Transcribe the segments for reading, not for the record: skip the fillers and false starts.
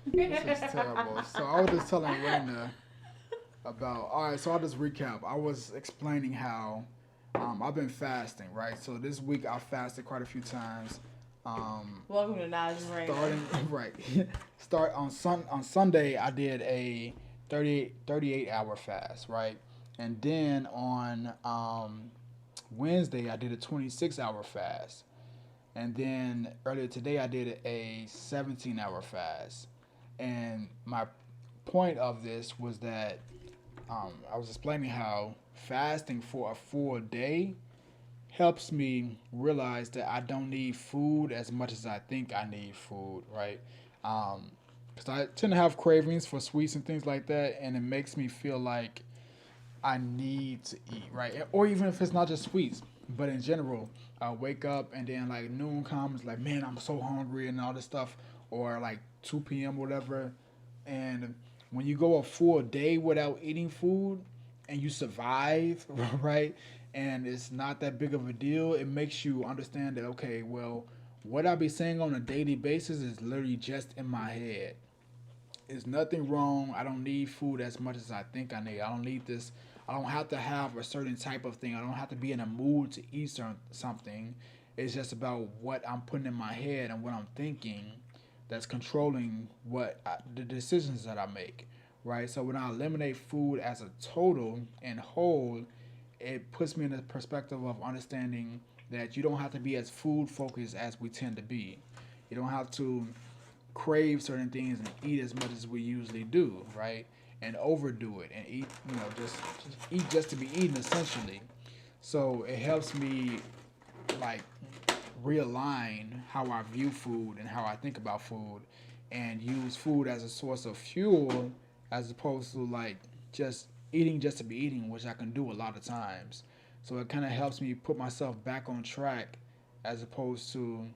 This is terrible. So I was just telling Reina about. All right, so I'll just recap. I was explaining how I've been fasting, right? So this week I fasted quite a few times. Welcome to Knowledge and Reina. Starting right, start on Sunday I did a 38 hour fast, right, and then on Wednesday I did a 26-hour fast, and then earlier today I did a 17-hour fast, and my point of this was that I was explaining how fasting for a full day helps me realize that I don't need food as much as I think I need food, right? Because I tend to have cravings for sweets and things like that, and it makes me feel like I need to eat, right? Or even if it's not just sweets, but in general, I wake up and then like noon comes, like, man, I'm so hungry and all this stuff, or like 2 p.m. whatever, and when you go a full day without eating food and you survive, right? And it's not that big of a deal, it makes you understand that, okay, well, what I be saying on a daily basis is literally just in my head. There's nothing wrong. I don't need food as much as I think I need. I don't need this. I don't have to have a certain type of thing. I don't have to be in a mood to eat something. It's just about what I'm putting in my head and what I'm thinking that's controlling the decisions that I make, right? So when I eliminate food as a total and whole, it puts me in a perspective of understanding that you don't have to be as food focused as we tend to be. You don't have to crave certain things and eat as much as we usually do, right? And overdo it and eat, just eat just to be eaten essentially. So it helps me like realign how I view food and how I think about food and use food as a source of fuel as opposed to like just eating just to be eating, which I can do a lot of times. So it kind of helps me put myself back on track as opposed to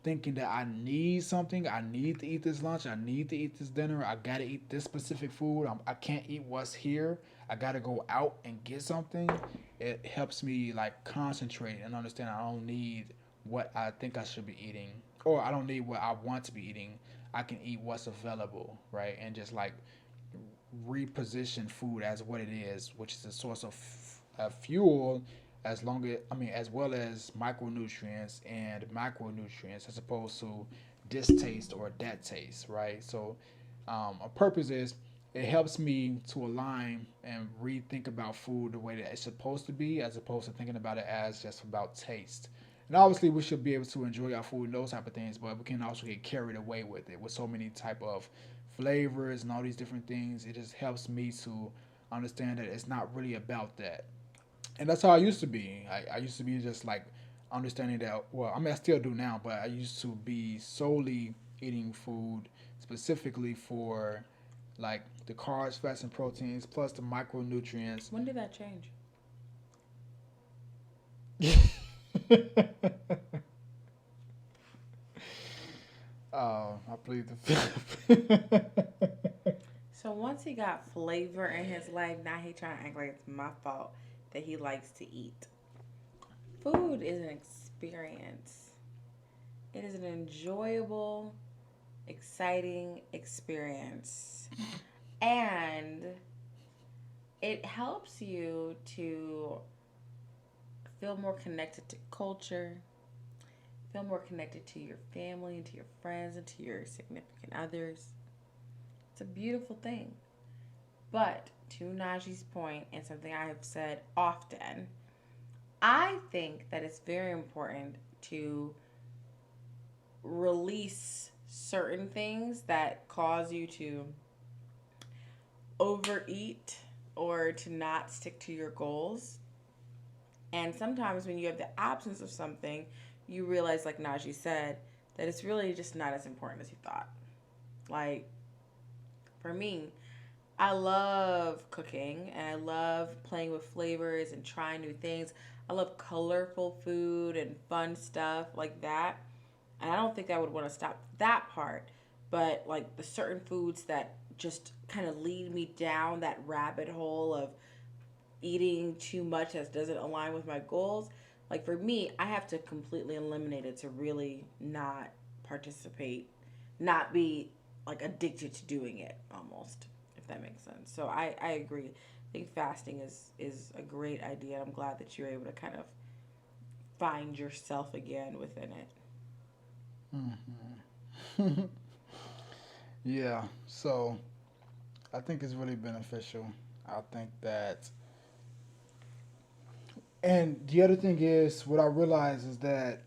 thinking that I need something. I need to eat this lunch. I need to eat this dinner. I gotta eat this specific food. I can't eat what's here. I gotta go out and get something. It helps me like concentrate and understand I don't need what I think I should be eating, or I don't need what I want to be eating. I can eat what's available, right? And just like reposition food as what it is, which is a source of fuel, as well as micronutrients and macronutrients, as opposed to distaste or that taste, right? So, a purpose is it helps me to align and rethink about food the way that it's supposed to be, as opposed to thinking about it as just about taste. And obviously, we should be able to enjoy our food and those type of things, but we can also get carried away with it with so many type of flavors and all these different things. It just helps me to understand that it's not really about that. And that's how I used to be. I used to be just like understanding that. Well, I mean, I still do now, but I used to be solely eating food specifically for like the carbs, fats, and proteins, plus the micronutrients. When did that change? I plead the fifth. So once he got flavor in his life, now he trying to act like it's my fault that he likes to eat. Food is an experience. It is an enjoyable, exciting experience. And it helps you to feel more connected to culture, feel more connected to your family and to your friends and to your significant others. It's a beautiful thing. But to Najee's point, and something I have said often, I think that it's very important to release certain things that cause you to overeat or to not stick to your goals. And sometimes when you have the absence of something, you realize, like Najee said, that it's really just not as important as you thought. Like, for me, I love cooking and I love playing with flavors and trying new things. I love colorful food and fun stuff like that. And I don't think I would want to stop that part. But like the certain foods that just kind of lead me down that rabbit hole of eating too much that doesn't align with my goals, like for me, I have to completely eliminate it to really not participate, not be. like addicted to doing it almost, if that makes sense. So I agree. I think fasting is a great idea. I'm glad that you're able to kind of find yourself again within it. Hmm. Yeah. So I think it's really beneficial. I think that, and the other thing is, what I realize is that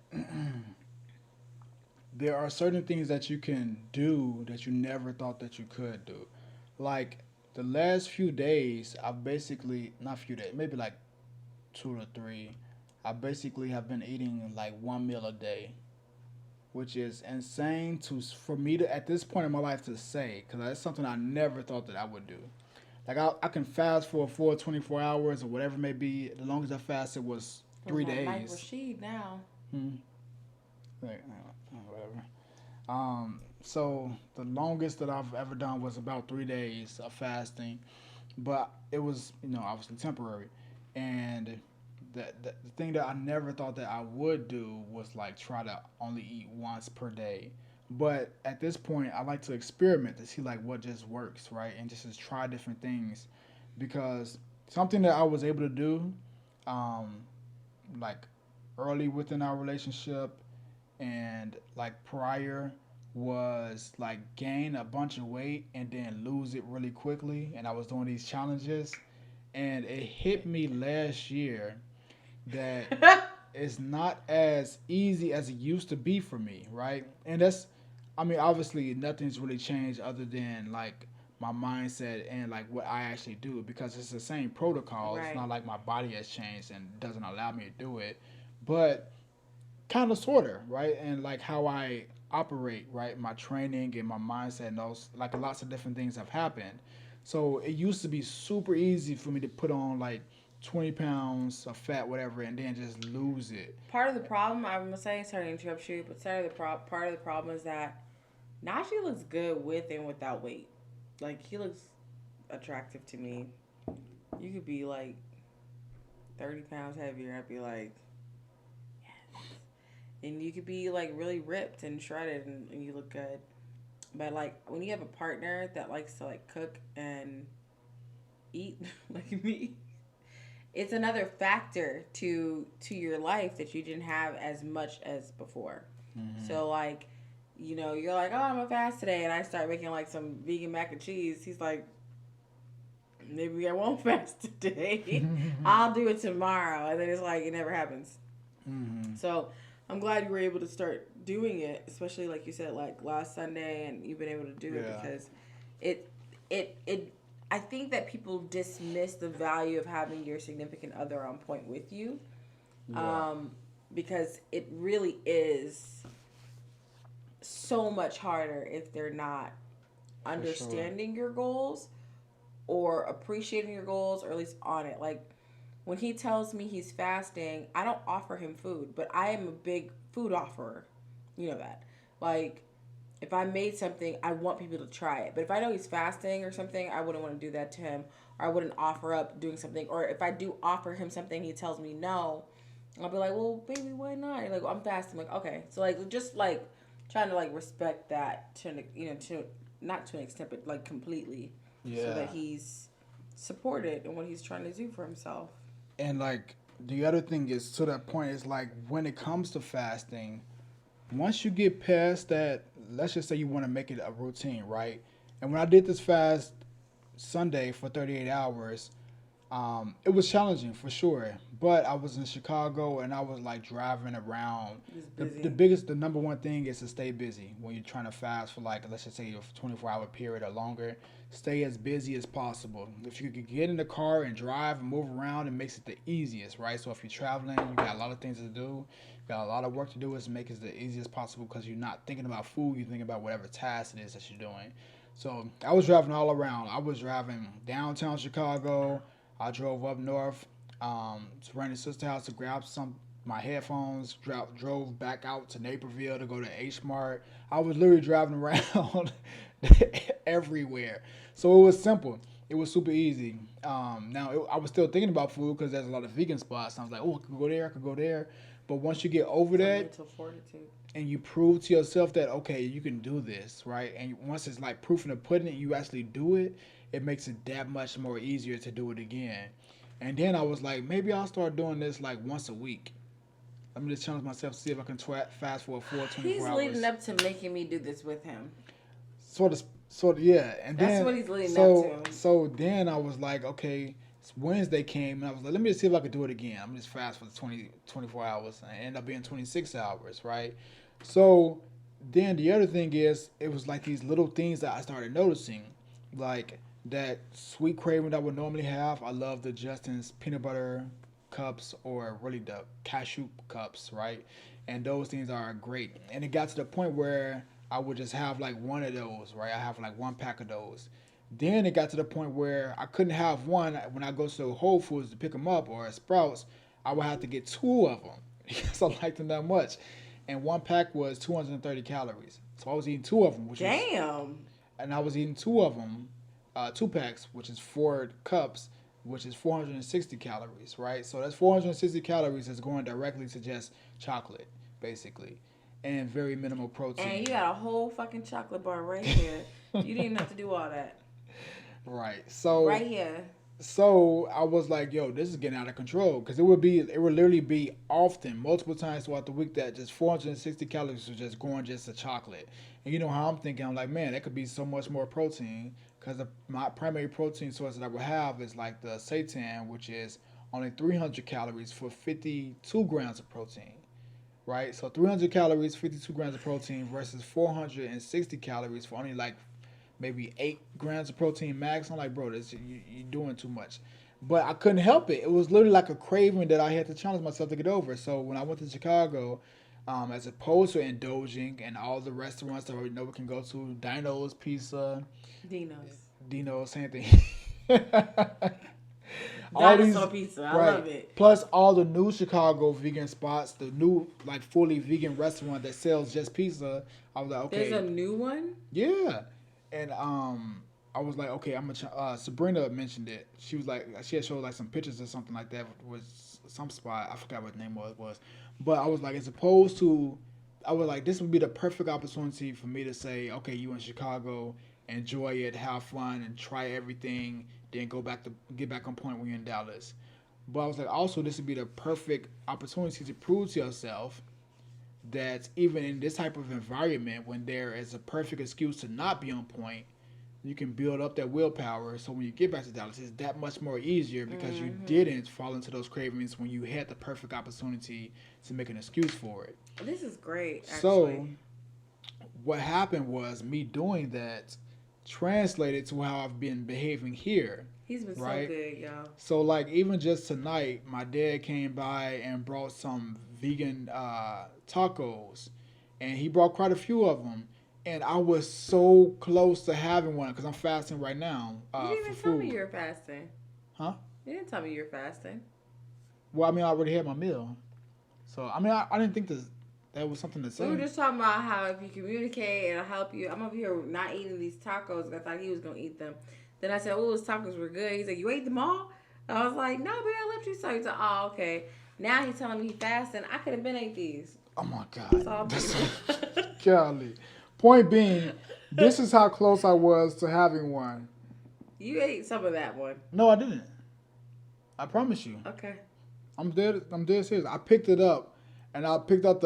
there are certain things that you can do that you never thought that you could do. Like the last few days, I basically, not few days, maybe like 2 to 3, I basically have been eating like one meal a day, which is insane to for me to at this point in my life to say, because that's something I never thought that I would do. Like I can fast for a full 24 hours or whatever it may be. The longest I fasted was Feels three like Mike days. Rashid now. Hmm. Like, whatever. So the longest that I've ever done was about 3 days of fasting, but it was, obviously temporary. And the thing that I never thought that I would do was like try to only eat once per day. But at this point, I like to experiment to see like what just works, right? And just try different things, because something that I was able to do, um, like early within our relationship and like prior, was like gain a bunch of weight and then lose it really quickly. And I was doing these challenges, and it hit me last year that it's not as easy as it used to be for me, right? And that's, I mean, obviously nothing's really changed other than like my mindset and like what I actually do, because it's the same protocol. It's Right. not like my body has changed and doesn't allow me to do it, but kind of sorta, right? And like how I operate, right? My training and my mindset and those, like lots of different things have happened. So it used to be super easy for me to put on like 20 pounds of fat, whatever, and then just lose it. Part of the problem, I'm gonna say, sorry to interrupt you, but part of the problem is that Najee looks good with and without weight. Like he looks attractive to me. You could be like 30 pounds heavier. I'd be like, and you could be like really ripped and shredded, and you look good. But like when you have a partner that likes to like cook and eat like me, it's another factor to your life that you didn't have as much as before. Mm-hmm. So like, you're like, oh, I'm gonna fast today, and I start making like some vegan mac and cheese. He's like, maybe I won't fast today. I'll do it tomorrow, and then it's like it never happens. Mm-hmm. So I'm glad you were able to start doing it, especially like you said, like last Sunday, and you've been able to do it Yeah. because it it. I think that people dismiss the value of having your significant other on point with you, Yeah. um, because it really is so much harder if they're not For sure. understanding your goals or appreciating your goals, or at least on it. Like when he tells me he's fasting, I don't offer him food, but I am a big food offerer. You know that. Like if I made something, I want people to try it. But if I know he's fasting or something, I wouldn't want to do that to him, or I wouldn't offer up doing something. Or if I do offer him something, he tells me no, I'll be like, well, baby, why not? You're like, well, I'm fasting. I'm like, okay. So like, just like trying to like respect that to to not to an extent, but like completely, so that Yeah. he's supported in what he's trying to do for himself. And like the other thing is, to that point, is like when it comes to fasting, once you get past that, let's just say you want to make it a routine, right? And when I did this fast Sunday for 38 hours, it was challenging for sure. But I was in Chicago and I was like driving around. He's The busy. biggest, the number one thing is to stay busy when you're trying to fast for like, let's just say a 24-hour period or longer. Stay as busy as possible. If you could get in the car and drive and move around, it makes it the easiest, right? So if you're traveling, you got a lot of things to do, you got a lot of work to do. Is make it the easiest possible because you're not thinking about food. You're thinking about whatever task it is that you're doing. So I was driving all around. I was driving downtown Chicago. I drove up north to Reina's sister house to grab some my headphones. Drove back out to Naperville to go to H Mart. I was literally driving around everywhere. So it was simple. It was super easy. I was still thinking about food because there's a lot of vegan spots. I was like, oh, I could go there. I could go there. But once you get over It's a that, mental fortitude. and you prove to yourself that okay, you can do this, right? And once it's like proof in the pudding, and you actually do it, it makes it that much more easier to do it again. And then I was like, maybe I'll start doing this like once a week. Let me just challenge myself to see if I can fast for a full He's 24 leading hours. up to making me do this with him. Yeah. And That's then what he's leading up to. so then I was like, okay, Wednesday came and I was like, let me just see if I could do it again. I'm just fast for the 24 hours and it ended up being 26 hours, right? So then the other thing is it was like these little things that I started noticing, like that sweet craving that I would normally have. I love the Justin's peanut butter cups or really the cashew cups, right? And those things are great. And it got to the point where I would just have like one of those, right? I have like one pack of those. Then it got to the point where I couldn't have one when I go to Whole Foods to pick them up or at Sprouts. I would have to get two of them because I liked them that much. And one pack was 230 calories. So I was eating two of them, Damn. and I was eating two of them, two packs, which is four cups, which is 460 calories, right? So that's 460 calories that's going directly to just chocolate, basically, and very minimal And you protein. got a whole fucking chocolate bar right here. You didn't even have to do all that. Right. Right here. So I was like, yo, this is getting out of control because it would literally be often, multiple times throughout the week that just 460 calories was just going just to chocolate. And you know how I'm thinking, I'm like, man, that could be so much more protein because my primary protein source that I would have is like the seitan, which is only 300 calories for 52 grams of protein, right? So 300 calories, 52 grams of protein versus 460 calories for only like maybe 8 grams of protein max. I'm like, bro, you're doing too much. But I couldn't help it. It was literally like a craving that I had to challenge myself to get over. So when I went to Chicago, as opposed to indulging in all the restaurants that we know we can go to, Dino's Pizza, Dino's. Dino's, same thing. all these Dinosaur pizza. I right love it. plus all the new Chicago vegan spots, the new like fully vegan restaurant that sells just pizza. I was like, There's a okay, new one? yeah, and I was like, okay, I'm gonna. Sabrina mentioned it. She was like, she had showed like some pictures or something like that was some spot. I forgot what the name was, but I was like, as opposed to, I was like, this would be the perfect opportunity for me to say, okay, you in Chicago, enjoy it, have fun, and try everything. Then go back to get back on point when you're in Dallas. But I was like, also, this would be the perfect opportunity to prove to yourself that even in this type of environment, when there is a perfect excuse to not be on point, you can build up that willpower. So when you get back to Dallas, it's that much more easier because you didn't fall into those cravings when you had the perfect opportunity to make an excuse for it. This is great, So actually. what happened was me doing that translated to how I've been behaving here, He's been so right? good, y'all. So like even just tonight, my dad came by and brought some vegan tacos, and he brought quite a few of them. And I was so close to having one because I'm fasting right now You didn't for even tell me food. you were fasting. Huh? You didn't tell me you were fasting. Well, I mean, I already had my meal, so I mean, I didn't think that was something to We were say. just talking about how if you communicate and I'll help you. I'm over here not eating these tacos. I thought he was going to eat them. Then I said, oh, those tacos were good. He said, you ate them all? I was like, no, baby, I left you some. He said, oh, okay. Now he's telling me he fasting. I could have been ate these. Oh my It's god, all that's beautiful. golly. Point being, this is how close I was to having one. You ate some of that one. No, I didn't. I promise you. Okay. I'm dead. I'm dead serious. I picked it up, and I picked up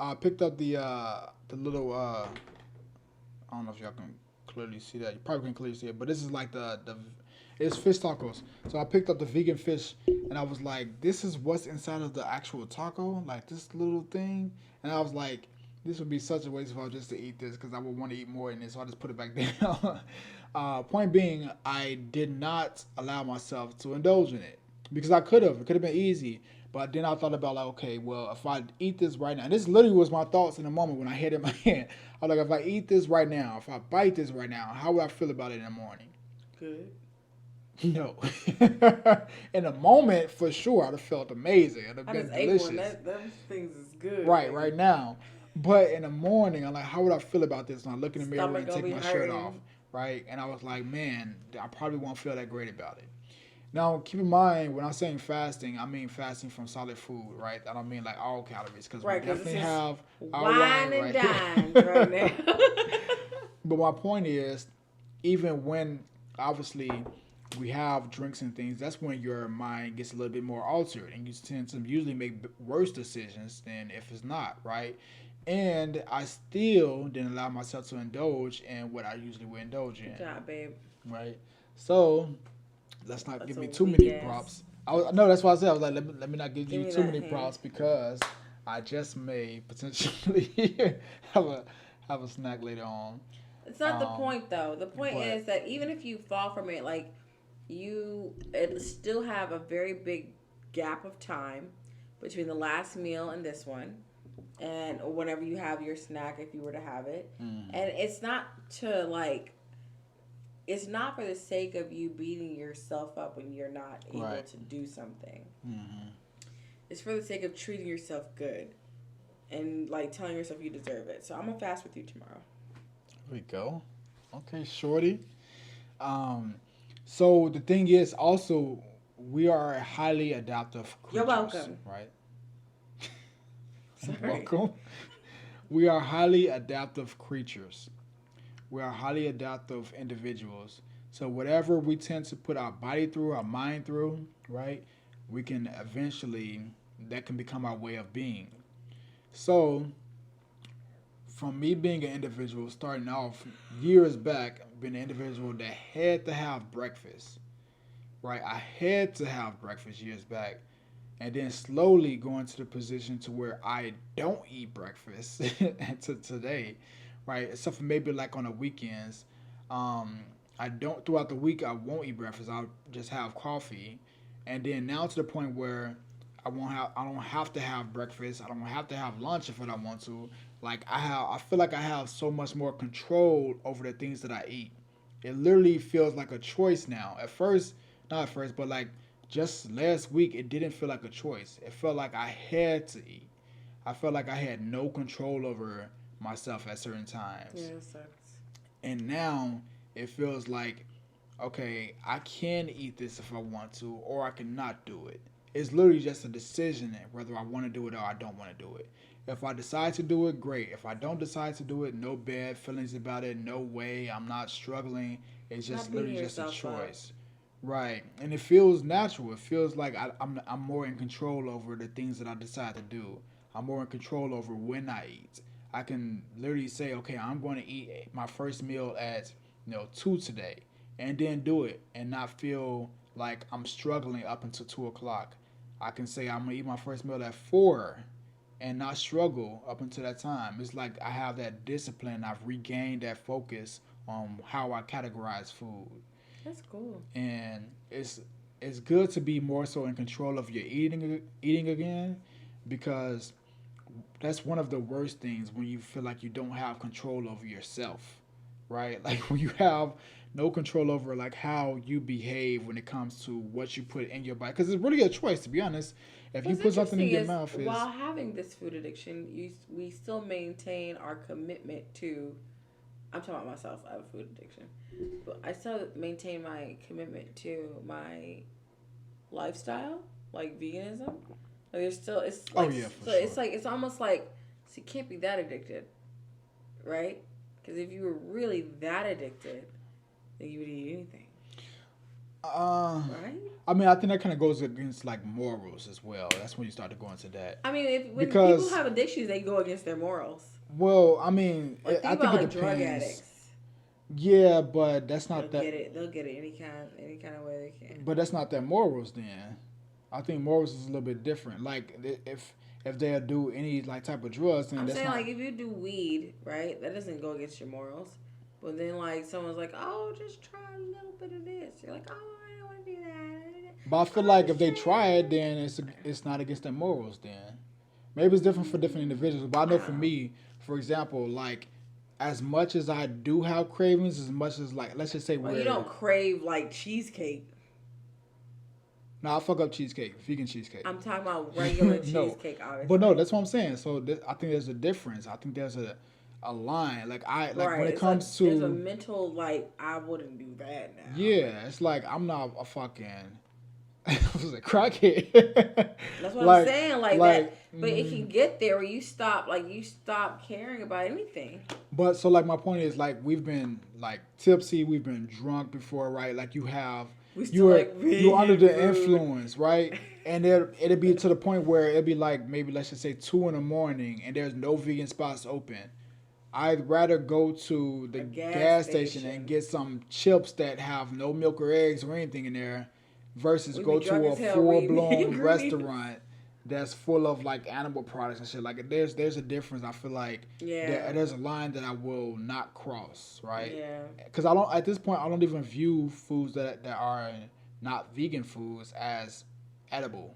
I picked up the little I don't know if y'all can clearly see that. You probably can clearly see it, but this is like the it's fish tacos. So I picked up the vegan fish, and I was like, this is what's inside of the actual taco, like this little thing. And I was like, this would be such a waste of all just to eat this because I would want to eat more in this. So I just put it back down. Point being, I did not allow myself to indulge in it because I could have. It could have been easy. But then I thought about like, okay, well, if I eat this right now, and this literally was my thoughts in the moment when I had it in my hand. I was like, if I eat this right now, if I bite this right now, how would I feel about it in the morning? Good. No. In the moment, for sure, I'd have felt amazing. It'd have I been just ate one. delicious. Those things is good. Right, Baby. right now. But in the morning, I'm like, how would I feel about this? And I look in the mirror Stomach and gonna take be my shirt off. hurting. Right. And I was like, man, I probably won't feel that great about it. Now, keep in mind when I'm saying fasting, I mean fasting from solid food, right? I don't mean like all calories because we Right, because this definitely is have our wine wine and right here. dimes right now. But my point is, even when obviously we have drinks and things, that's when your mind gets a little bit more altered, and you tend to usually make worse decisions than if it's not, right? And I still didn't allow myself to indulge in what I usually would indulge Good in, job, babe. right? So let's not That's give a me too weak many ass. props. No, that's why I said I was like, let me not give Give you me too that many hand. props because I just may potentially have a have a snack later on. It's not the Um, point though. The point but is that even if you fall from it, like you it still have a very big gap of time between the last meal and this one, and whenever you have your snack, if you were to have it, mm, and it's not to like it's not for the sake of you beating yourself up when you're not able right. to do something. Mm-hmm. It's for the sake of treating yourself good and like telling yourself you deserve it. So I'm gonna fast with you tomorrow. There we go. Okay, shorty. Um, so the thing is also we are highly adaptive You're creatures, welcome. right? You're Sorry. welcome. We are highly adaptive creatures. We are highly adaptive individuals. So whatever we tend to put our body through, our mind through, right? We can eventually that can become our way of being. So from me being an individual starting off years back, being an individual that had to have breakfast, right? I had to have breakfast years back, and then slowly going to the position to where I don't eat breakfast to today, right? Except for maybe like on the weekends. Um, I don't throughout the week. I won't eat breakfast. I'll just have coffee, and then now to the point where I won't have. I don't have to have breakfast. I don't have to have lunch if I don't want to. Like I have. I feel like I have so much more control over the things that I eat. It literally feels like a choice now. At first, not at first, but like just last week, it didn't feel like a choice. It felt like I had to eat. I felt like I had no control over myself at certain Yeah, times. it sucks. And now it feels like, okay, I can eat this if I want to, or I cannot do it. It's literally just a decision whether I want to do it or I don't want to do it. If I decide to do it, great. If I don't decide to do it, no bad feelings about it, no way. I'm not struggling. It's Not just beating literally just a yourself up. choice. Right. And it feels natural. It feels like I'm more in control over the things that I decide to do. I'm more in control over when I eat. I can literally say, okay, I'm going to eat my first meal at 2 today, and then do it, and not feel like I'm struggling up until 2 o'clock. I can say I'm gonna eat my first meal at 4, and not struggle up until that time. It's like I have that discipline. I've regained that focus on how I categorize food, That's cool. and it's good to be more so in control of your eating again, because that's one of the worst things when you feel like you don't have control over yourself, right? Like when you have no control over like how you behave when it comes to what you put in your body, because it's really a choice, to be honest. If you What's put something in interesting your is mouth, is while having this food addiction, we still maintain our commitment to. I'm talking about myself. I have a food addiction, but I still maintain my commitment to my lifestyle, like veganism. Like there's still it's oh like yeah, for so sure. it's like it's almost like so you can't be that addicted, right? Because if you were really that addicted, then you would eat anything, Uh, right? I mean, I think that kind of goes against like morals as well. That's when you start to go into that, I mean, if when people because have addictions, they go against their morals. well, I mean, Like I think think about it like drug depends. addicts. Yeah, but that's They'll not that. get it. They'll get it any kind of way they can. But that's not their morals. Then I think morals is a little bit different. Like if they do any like type of drugs, then I'm that's saying not. like if you do weed, right? That doesn't go against your morals. But then like someone's like, oh, just try a little bit of this. You're like, oh, I don't want to do that. But I feel Oh, like if just they try try it, it. then it's not against their morals. Then maybe it's different for different individuals. But I know I for don't know. me, for example, like as much as I do have cravings, as much as like let's just say Well, you we're don't crave like cheesecake. now I fuck up cheesecake, vegan cheesecake. I'm talking about regular No, cheesecake, but no, obviously. that's what I'm saying. So I think there's a difference. I think there's a line. Like I like Right. when it It's like comes there's a to mental like I wouldn't do that now. Like yeah, it's like I'm not a fucking. I was a crackhead. That's what I'm like, saying. Like that, like, but it can get there where you stop caring about anything. but so like my point is like we've been like tipsy, we've been drunk before, right? Like you have, We you still were like you're under vegan the food. influence, right? And it'll be to the point where it'll be like maybe let's just say 2 in the morning and there's no vegan spots open. I'd rather go to the A gas gas station and station. get some chips that have no milk or eggs or anything in there versus We be go drunk to a as hell full reading the blown ingredients. restaurant that's full of like animal products and shit. Like there's a difference. I feel like Yeah. there's a line that I will not cross, right? Yeah. Because I don't at this point I don't even view foods that are not vegan foods as edible.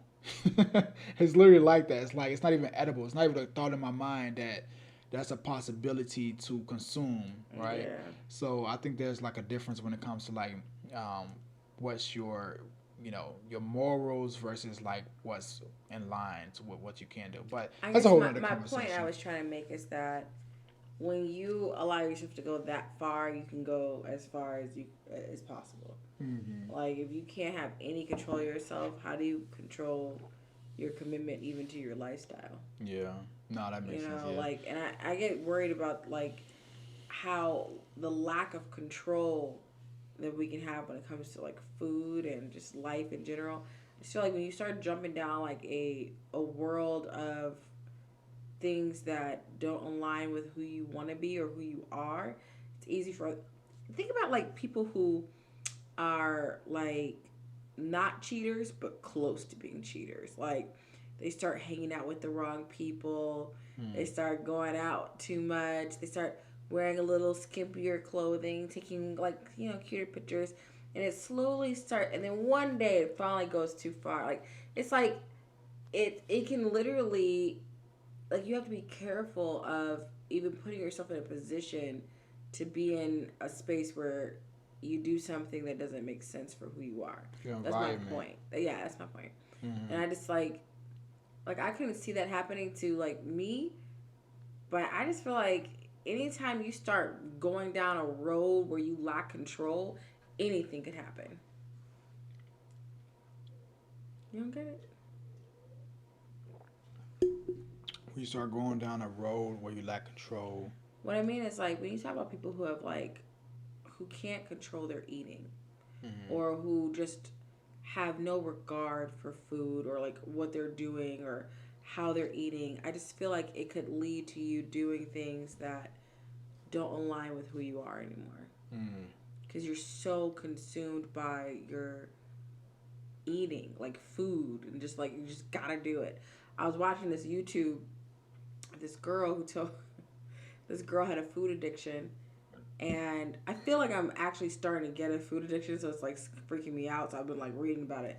It's literally like that. It's like it's not even edible. It's not even a thought in my mind that that's a possibility to consume, right? Yeah. So I think there's like a difference when it comes to like um, what's your your morals versus like what's in line to what you can do. But I that's a guess whole my, nother my point I conversation. was trying to make is that when you allow yourself to go that far, you can go as far as you as possible. Hmm. Like if you can't have any control of yourself, how do you control your commitment even to your lifestyle? Yeah. No, that You makes sense. know, Yeah. like, and I get worried about like how the lack of control that we can have when it comes to like food and just life in general. I just feel like when you start jumping down like a world of things that don't align with who you want to be or who you are, it's easy for think about like people who are like not cheaters but close to being cheaters. Like they start hanging out with the wrong people. They Hmm. start going out too much. They start wearing a little skimpier clothing, taking like cuter pictures, and it slowly start. And then one day it finally goes too far. Like it's like it can literally like you have to be careful of even putting yourself in a position to be in a space where you do something that doesn't make sense for who you are. Your That's my environment. point. Yeah, that's my point. And Hmm. I just like I couldn't see that happening to like me, but I just feel like anytime you start going down a road where you lack control, anything could happen. You don't get it? When you start going down a road where you lack control. What I mean is like when you talk about people who have like who can't control their eating Hmm. or who just have no regard for food or like what they're doing or how they're eating. I just feel like it could lead to you doing things that don't align with who you are anymore Hmm. because you're so consumed by your eating, like food, and just like you just gotta do it. I was watching this YouTube, this girl who told this girl had a food addiction, and I feel like I'm actually starting to get a food addiction, so it's like freaking me out. So I've been like reading about it,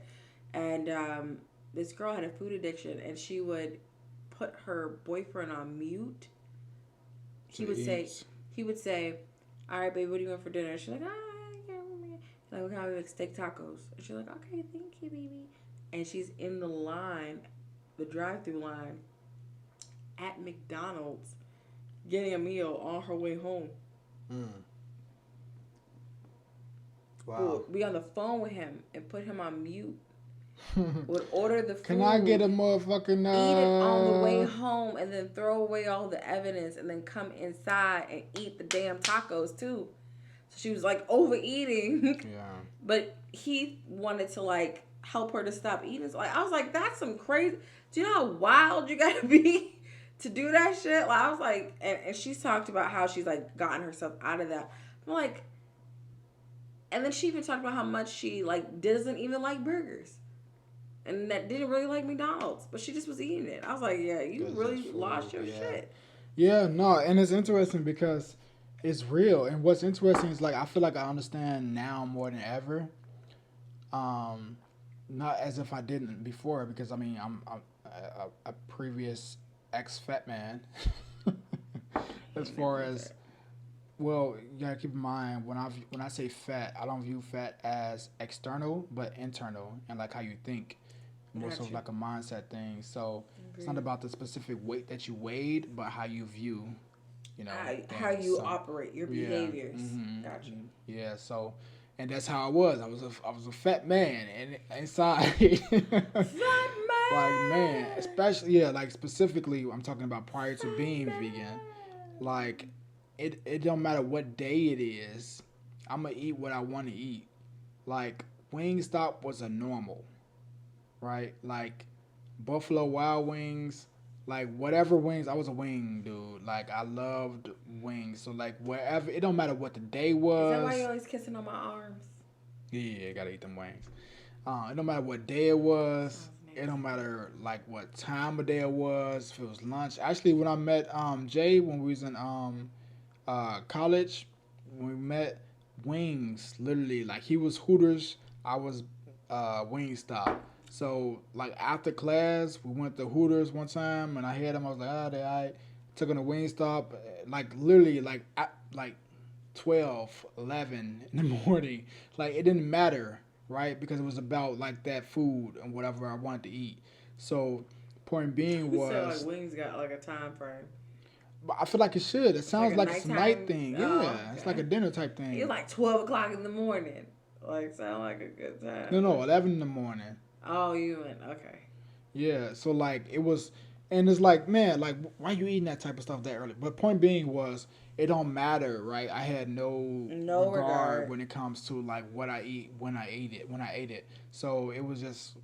and this girl had a food addiction, and she would put her boyfriend on mute. So He would say, eats. he would say, "All right, baby, what do you want for dinner?" She's like, "Ah, yeah, like we can have like steak tacos." And she's like, "Okay, thank you, baby." And she's in the line, the drive-through line at McDonald's, getting a meal on her way home. Mm. Who Wow. would be on the phone with him and put him on mute, would order the Can I get food, a motherfucking eat it on the way home, and then throw away all the evidence and then come inside and eat the damn tacos too. So she was like overeating, Yeah. but he wanted to like help her to stop eating. So like I was like, that's some crazy. Do you know how wild you gotta be to do that shit? Like I was like, and she's talked about how she's like gotten herself out of that. I'm like, and then she even talked about how much she like doesn't even like burgers. And that didn't really like McDonald's, but she just was eating it. I was like, yeah, you Because it's really lost food. your Yeah. shit. Yeah, no, and it's interesting because it's real. And what's interesting is like I feel like I understand now more than ever. Um, not as if I didn't before, because I mean I'm a previous ex fat man. As Ain't never far been as fat. well, you gotta keep in mind when I say fat, I don't view fat as external, but internal, and like how you think, more so Gotcha. like a mindset thing. So it's not Agreed. about the specific weight that you weighed, but how you view, How things. you So operate, your yeah, behaviors. hmm Gotcha. yeah. So and that's how I was. I was a fat man, and inside, Fat like man, man. especially yeah, like specifically, I'm talking about prior to Fat being vegan. man. Like it don't matter what day it is, I'm gonna eat what I want to eat. Like Wingstop was a normal, right? Like Buffalo Wild Wings, like whatever wings, I was a wing dude. Like I loved wings. So like wherever, it don't matter what the day Is that why you're was. always kissing on my arms? Yeah, gotta eat them wings. It don't matter what day it was. Sounds It don't nasty. matter like what time of day it was. If it was lunch. Actually, when I met Jay when we was in college, when we met, wings literally like he was Hooters, I was Wingstop. So like after class, we went to Hooters one time, and I had him. I was like, ah, they I took him to Wingstop, like literally like at, like 12, 11 in the morning. Like it didn't matter, right? Because it was about like that food and whatever I wanted to eat. So point being You said like was, wings got like a time frame. but I feel like it should. It It's like sounds a like it's a night nighttime. thing. Oh, Yeah, it's like okay. a dinner type It's thing. like 12 o'clock in the morning. Like sound like a good time. No, no, 11 in the morning. Oh, you went okay. Yeah, so like it was, and it's like, man, like why you eating that type of stuff that early? But point being was, it don't matter, right? I had no No regard regard. when it comes to like what I eat when I ate it. So it was just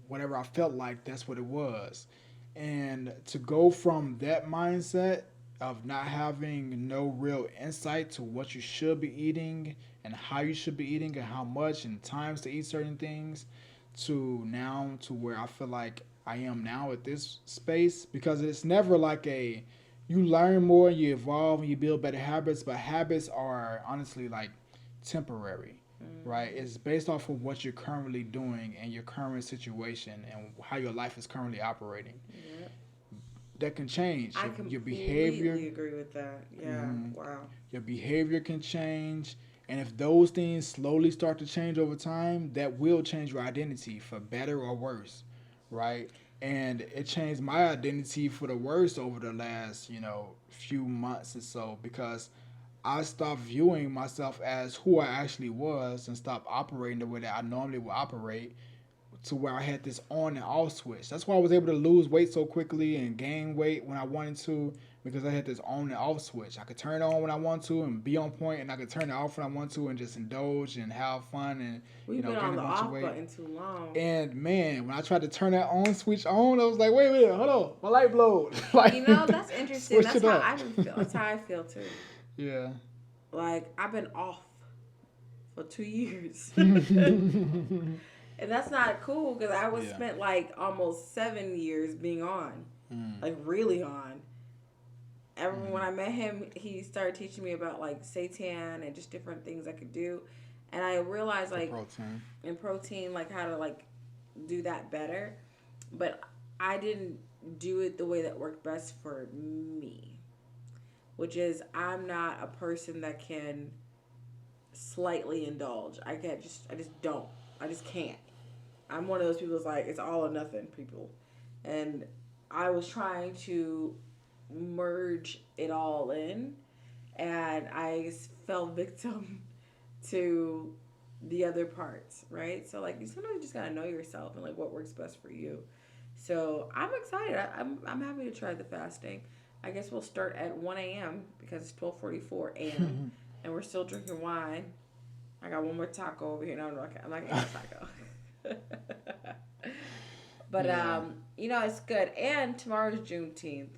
whatever I felt like, that's what it was. And to go from that mindset of not having no real insight to what you should be eating and how you should be eating and how much and times to eat certain things, to now to where I feel like I am now at this space, because it's never like a, you learn more, you evolve, and you build better habits, but habits are honestly like temporary, right? Mm-hmm. It's based off of what you're currently doing and your current situation and how your life is currently operating. Yep. That can change. I Your behavior, completely agree with that. Yeah. mm, Wow. your behavior can change. And if those things slowly start to change over time, that will change your identity for better or worse, right? And it changed my identity for the worse over the last, few months or so, because I stopped viewing myself as who I actually was and stopped operating the way that I normally would operate, to where I had this on and off switch. That's why I was able to lose weight so quickly and gain weight when I wanted to, because I had this on and off switch. I could turn it on when I want to and be on point, and I could turn it off when I want to and just indulge and have fun and We've been gain on a the bunch of off weight. button too long. And man, when I tried to turn that on switch on, I was like, wait a minute, hold on, my light glowed. Like That's interesting. switch That's it how up. I've been feel. That's how I feel too. Yeah. Like I've been off for 2 years, Mm. and that's not cool because I was spent like almost 7 years being on, like really on. Everyone, when I met him, he started teaching me about like seitan and just different things I could do, and I realized The like protein. in protein like how to like do that better, but I didn't do it the way that worked best for me, which is I'm not a person that can slightly indulge. I just don't. I just can't. I'm one of those people that's like it's all or nothing people. And I was trying to merge it all in and I fell victim to the other parts, right? So like you sometimes just gotta know yourself and like what works best for you. So I'm excited. I'm happy to try the fasting. I guess we'll start at 1 a.m. because it's 12:44 a.m. and we're still drinking wine. I got one more taco over here. No, I'm not gonna eat a taco. But Yeah. it's good. And tomorrow's Juneteenth,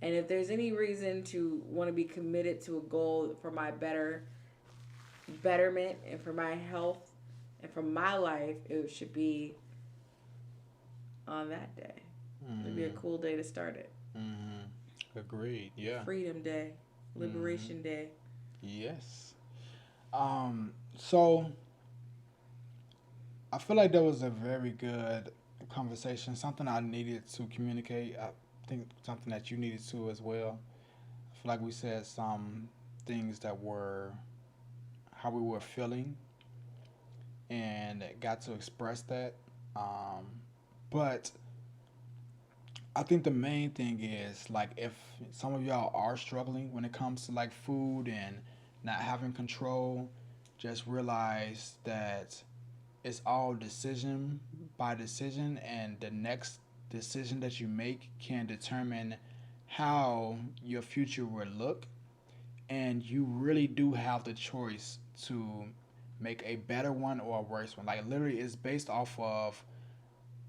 and if there's any reason to want to be committed to a goal for my betterment and for my health and for my life, it should be on that day. It'd be a Mm-hmm. cool day to start it. Mm-hmm. Agreed. Yeah. Freedom Day, Mm-hmm. Liberation Day. Yes. So I feel like that was a very good conversation. Something I needed to communicate. I think something that you needed to as well. I feel like we said some things that were how we were feeling and got to express that. Um, but I think the main thing is like if some of y'all are struggling when it comes to like food and not having control, just realize that it's all decision by decision, and the next decision that you make can determine how your future will look. And you really do have the choice to make a better one or a worse one. Like, literally, it's based off of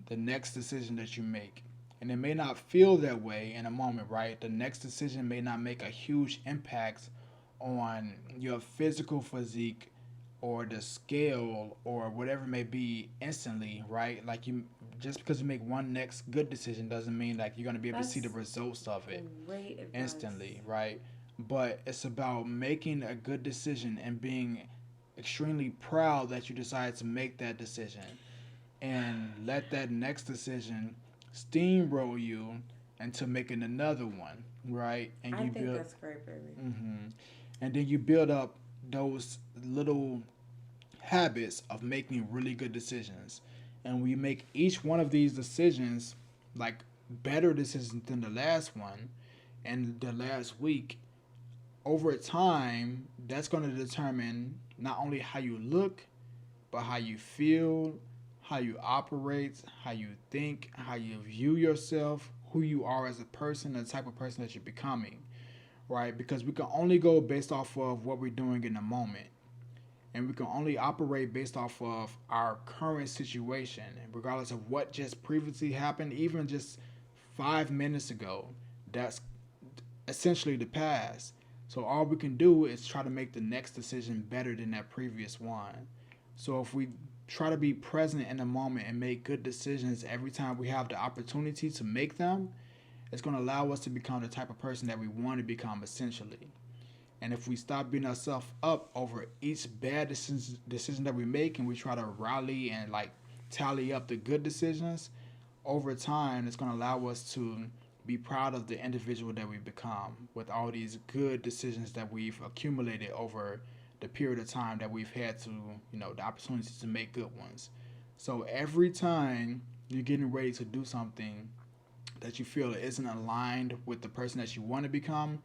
the next decision that you make. And it may not feel that way in a moment, right? The next decision may not make a huge impact on your physical physique or the scale or whatever it may be instantly, right? Like, you just because you make one next good decision doesn't mean like you're going to be able to see the That's results of it great advice. instantly, right? But it's about making a good decision and being extremely proud that you decided to make that decision, and let that next decision steamroll you into making another one, right? And I you think build, that's great, baby. and then you build up those little habits of making really good decisions. And we make each one of these decisions like better decisions than the last one and the last week. Over time, that's going to determine not only how you look, but how you feel, how you operate, how you think, how you view yourself, who you are as a person, the type of person that you're becoming, right? Because we can only go based off of what we're doing in the moment. And we can only operate based off of our current situation, regardless of what just previously happened, even just 5 minutes ago. That's essentially the past. So all we can do is try to make the next decision better than that previous one. So if we try to be present in the moment and make good decisions every time we have the opportunity to make them, it's going to allow us to become the type of person that we want to become essentially. And if we stop beating ourselves up over each bad decision that we make, and we try to rally and like tally up the good decisions, over time, it's going to allow us to be proud of the individual that we become with all these good decisions that we've accumulated over the period of time that we've had to, the opportunity to make good ones. So every time you're getting ready to do something that you feel isn't aligned with the person that you want to become,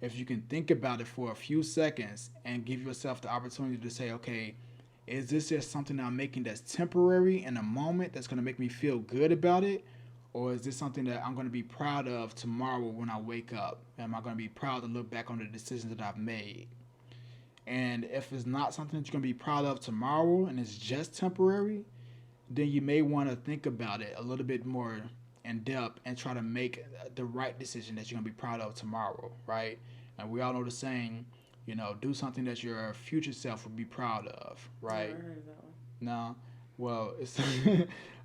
if you can think about it for a few seconds and give yourself the opportunity to say, okay, is this just something I'm making that's temporary in a moment that's going to make me feel good about it? Or is this something that I'm going to be proud of tomorrow when I wake up? Am I going to be proud to look back on the decisions that I've made? And if it's not something that you're going to be proud of tomorrow and it's just temporary, then you may want to think about it a little bit more in depth and try to make the right decision that you're going to be proud of tomorrow, right? And we all know the saying, do something that your future self would be proud of, Never right? heard of that one. No, well, it's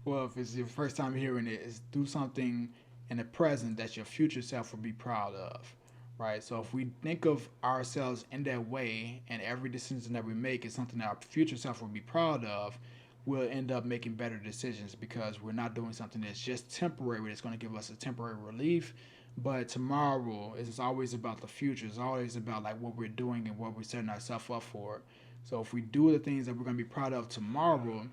well, if it's your first time hearing it, is do something in the present that your future self would be proud of, right? So if we think of ourselves in that way, and every decision that we make is something that our future self will be proud of, we'll end up making better decisions because we're not doing something that's just temporary, that's going to give us a temporary relief. But tomorrow is always about the future. It's always about like what we're doing and what we're setting ourselves up for. So if we do the things that we're going to be proud of tomorrow,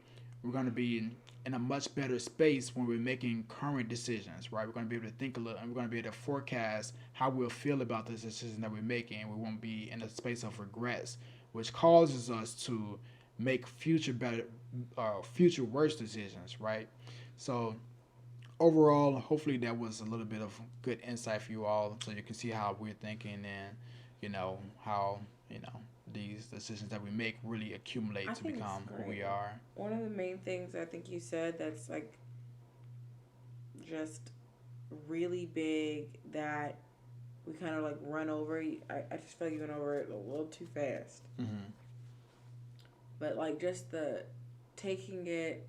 we're going to be in a much better space when we're making current decisions, right? We're going to be able to think a little, and we're going to be able to forecast how we'll feel about this decision that we're making. We won't be in a space of regrets, which causes us to make future worse decisions, right? So overall, hopefully that was a little bit of good insight for you all, so you can see how we're thinking, and how these decisions that we make really accumulate I to think it's become who we great. are. One of the main things I think you said that's like just really big that we kind of like run over. I just feel like you went over it a little too fast. Mm-hmm. But like just the taking it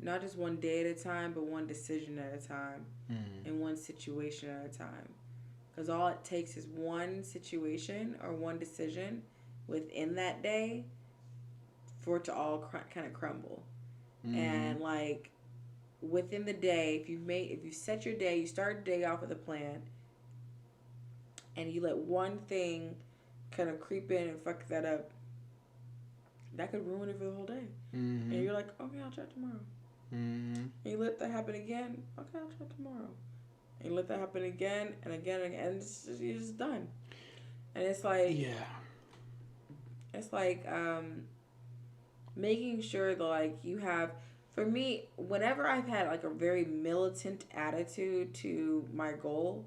not just one day at a time, but one decision at a time Mm-hmm. and one situation at a time. Because all it takes is one situation or one decision within that day for it to all kind of crumble. Mm-hmm. And like within the day, if you set your day, you start the day off with a plan, and you let one thing kind of creep in and fuck that up, that could ruin it for the whole day. And Mm-hmm. you're like, okay, I'll try tomorrow. Mm-hmm. And you let that happen again, okay, I'll try tomorrow. And you let that happen again and again and again, and you're just done. And Yeah. it's like making sure that like you have, for me, whenever I've had like a very militant attitude to my goal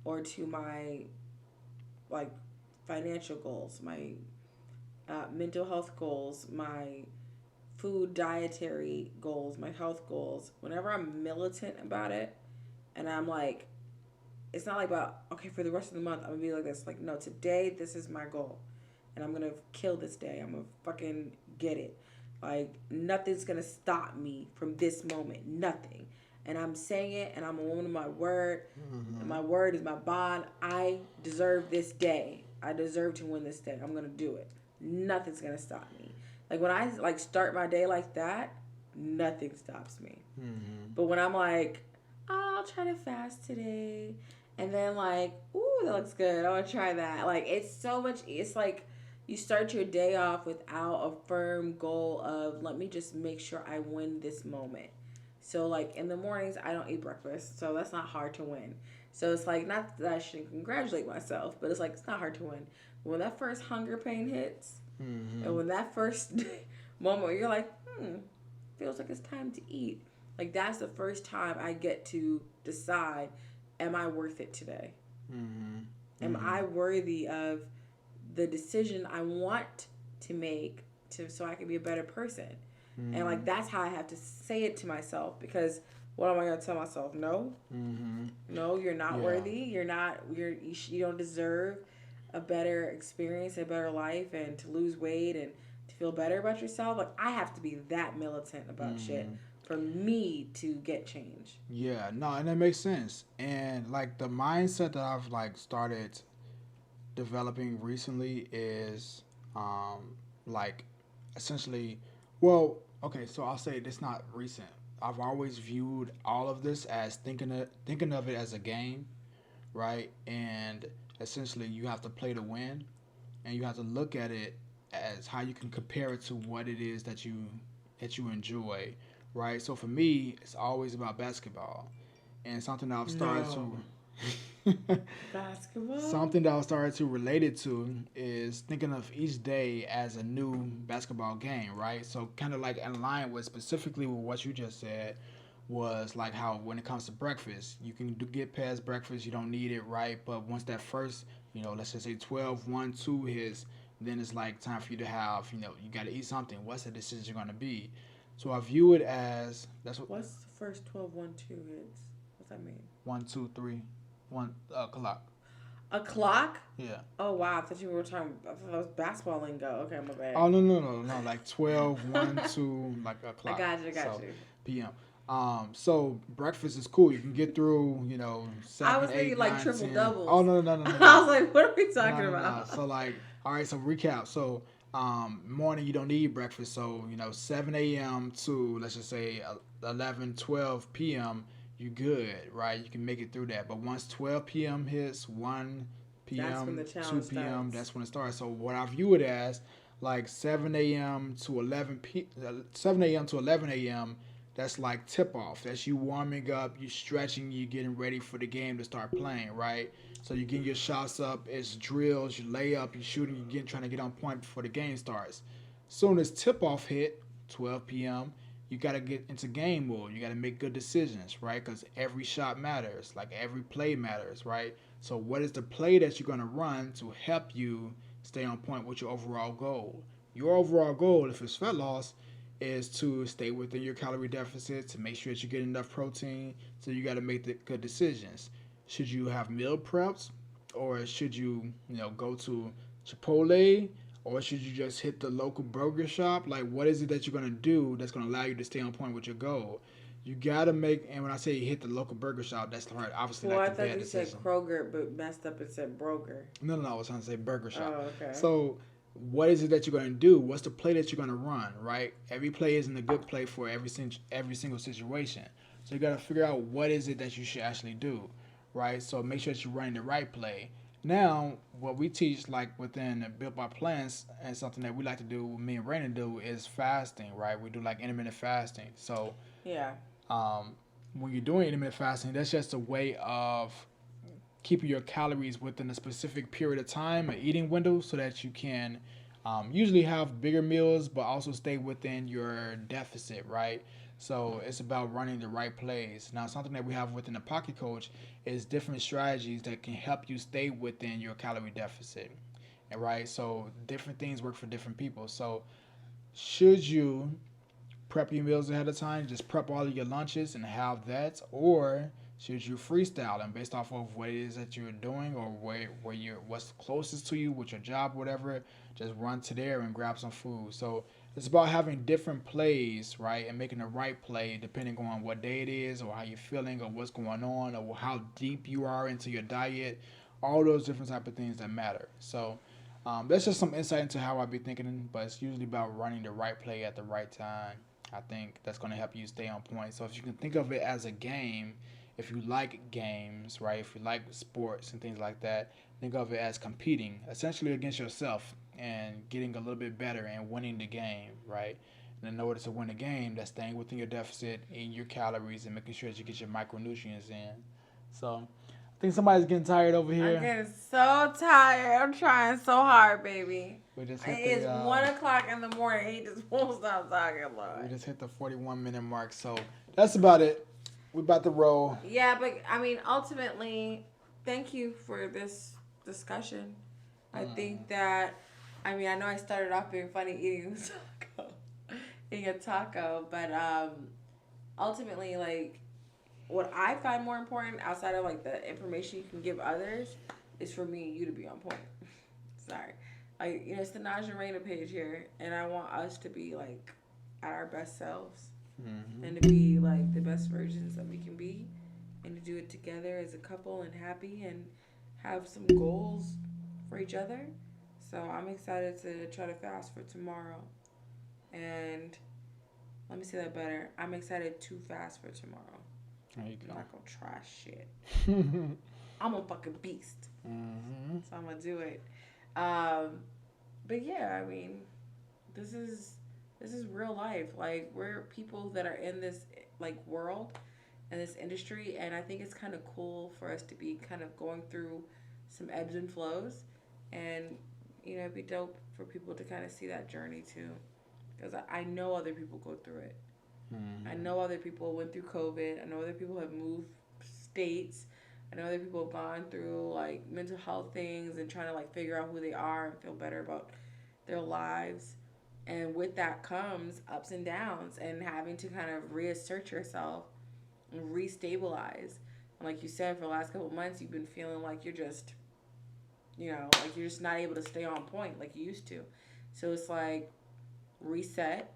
or to my like financial goals, my mental health goals, my food dietary goals, my health goals, whenever I'm militant about it and I'm like, it's not like about, okay, for the rest of the month, I'm gonna be like this. Like, no, today, this is my goal. And I'm gonna kill this day. I'm gonna fucking get it. Like, nothing's gonna stop me from this moment. Nothing. And I'm saying it, and I'm a woman of my word. And Mm-hmm. my word is my bond. I deserve this day. I deserve to win this day. I'm gonna do it. Nothing's gonna stop me. Like when I like start my day like that, nothing stops me. Mm-hmm. But when I'm like, oh, I'll try to fast today, and then like, ooh, that looks good. I want to try that. Like it's so much. It's like you start your day off without a firm goal of let me just make sure I win this moment. So like in the mornings, I don't eat breakfast, so that's not hard to win. So it's like not that I shouldn't congratulate myself, but it's like it's not hard to win. When that first hunger pain hits, and Mm-hmm. when that first moment where you're like, feels like it's time to eat. Like that's the first time I get to decide, am I worth it today? Mm-hmm. Am Mm-hmm. I worthy of the decision I want to make to so I can be a better person? And Mm-hmm. like that's how I have to say it to myself because what am I gonna tell myself? No, Mm-hmm. no, you're not Yeah. worthy. You're not. You don't deserve a better experience, a better life, and to lose weight and to feel better about yourself. Like I have to be that militant about shit Mm-hmm. for me to get change. Yeah. No, and that makes sense. And like the mindset that I've like started developing recently is like essentially, well, okay, so I'll say it's not recent. I've always viewed all of this as thinking of it as a game, right? And essentially you have to play to win, and you have to look at it as how you can compare it to what it is that you enjoy, right? So for me, it's always about basketball, and something that I've started No. to Basketball? something that I started to relate it to is thinking of each day as a new basketball game, right? So kind of like in line with specifically with what you just said was like how when it comes to breakfast, you can get past breakfast, you don't need it, right? But once that first, let's just say 12, 1, 2 hits, then it's like time for you to have, you got to eat something. What's the decision going to be? So I view it as that's what What's the first 12 1 2 hits? What's that mean? 1, 2, 3, 1 clock. A clock? Yeah. Oh wow, I thought you were talking. I thought that was basketball lingo. Okay, my bad. Oh no no no no like 12, 1, 2, like a I clock. got you. I got So you. PM. So breakfast is cool. You can get through, I 7, was thinking 8, like 9, triple 10. Oh doubles. no no no no I no was like, what are we no talking no no. about? So like, all right. So recap. So morning you don't need breakfast. So 7 a.m. to let's just say 11, 12 p.m. You good, right? You can make it through that. But once 12 p.m. hits, 1 That's when the p.m., challenge 2 p.m., starts. that's when it starts. So what I view it as like 7 a.m. to 11 a.m. That's like tip off. That's you warming up, you stretching, you getting ready for the game to start playing, right? So you getting your shots up, it's drills, you lay up, you shooting, you getting trying to get on point before the game starts. Soon as tip off hit, 12 p.m., you got to get into game mode. You got to make good decisions, right? Because every shot matters, like every play matters, right? So what is the play that you're going to run to help you stay on point with your overall goal? Your overall goal, if it's fat loss, is to stay within your calorie deficit, to make sure that you get enough protein. So you got to make the good decisions. Should you have meal preps, or should you, go to Chipotle, or should you just hit the local burger shop? Like, what is it that you're gonna do that's gonna allow you to stay on point with your goal? You gotta make, and when I say hit the local burger shop, that's the hard, obviously Well, like I the thought bad you said decision. Kroger, but messed up and said Broger. No, no, no, I was trying to say burger shop. Oh, okay. So, what is it that you're gonna do? What's the play that you're gonna run? Right? Every play isn't a good play for every single situation. So you gotta figure out what is it that you should actually do, right? So make sure that you're running the right play. Now, what we teach, like within Built by Plants, and something that we like to do, me and Reina do, is fasting, right? We do like intermittent fasting. So, Yeah. um, when you're doing intermittent fasting, that's just a way of keeping your calories within a specific period of time, an eating window, so that you can Usually have bigger meals, but also stay within your deficit, right? So it's about running the right plays. Now, something that we have within the Pocket Coach is different strategies that can help you stay within your calorie deficit, and right. So different things work for different people. So should you prep your meals ahead of time, just prep all of your lunches and have that, or should you freestyle and based off of what it is that you're doing or where you're what's closest to you with your job, whatever, just run to there and grab some food. So it's about having different plays, right, and making the right play depending on what day it is or how you're feeling or what's going on or how deep you are into your diet. All those different type of things that matter. So that's just some insight into how I be thinking, but it's usually about running the right play at the right time. I think that's going to help you stay on point. So if you can think of it as a game, if you like games, right? If you like sports and things like that, think of it as competing essentially against yourself and getting a little bit better and winning the game, right? And in order to win the game, that's staying within your deficit, eating your calories, and making sure that you get your micronutrients in. So I think somebody's getting tired over I'm here. getting so tired. I'm trying so hard, baby. We just hit It's the 1 o'clock in the morning. He just won't stop talking, we Lord. just hit the 41-minute mark. So that's about it. We about to roll. Yeah, but I mean, ultimately, thank you for this discussion. I think that, I mean, I know I started off being funny eating a taco, but ultimately, like, what I find more important outside of like the information you can give others is for me and you to be on point. Sorry, like it's the Naja Reina page here, and I want us to be like at our best selves and to be like the best versions that we can be, and to do it together as a couple and happy and have some goals for each other. So I'm excited to try to fast for tomorrow, and let me say that better. I'm excited to fast for tomorrow. There you I'm go. not gonna try shit. I'm a fucking beast. So I'm gonna do it. But yeah, I mean, this is real life. Like we're people that are in this like world and this industry, and I think it's kind of cool for us to be kind of going through some ebbs and flows, and it'd be dope for people to kind of see that journey too, because I know other people go through it. I know other people went through COVID. I know other people have moved states. I know other people have gone through like mental health things and trying to like figure out who they are and feel better about their lives. And with that comes ups and downs and having to kind of reassert yourself and restabilize. And like you said, for the last couple of months, you've been feeling like you're just, like you're just not able to stay on point like you used to. So it's like reset,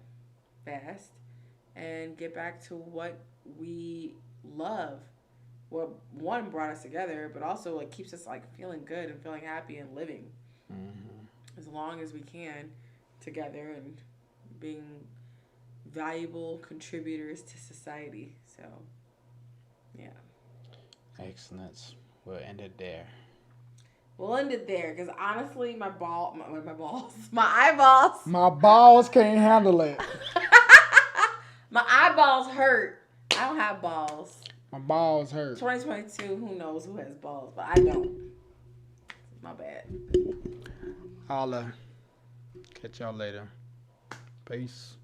fast, and get back to what we love. What one brought us together, but also like keeps us like feeling good and feeling happy and living as long as we can together and being valuable contributors to society. So, yeah. Excellent. We'll end it there. We'll end it there because honestly, my balls, my eyeballs, My balls can't handle it. my eyeballs hurt. I don't have balls. My balls hurt. 2022, who knows who has balls, but I don't. My bad. Holla. Catch y'all later. Peace.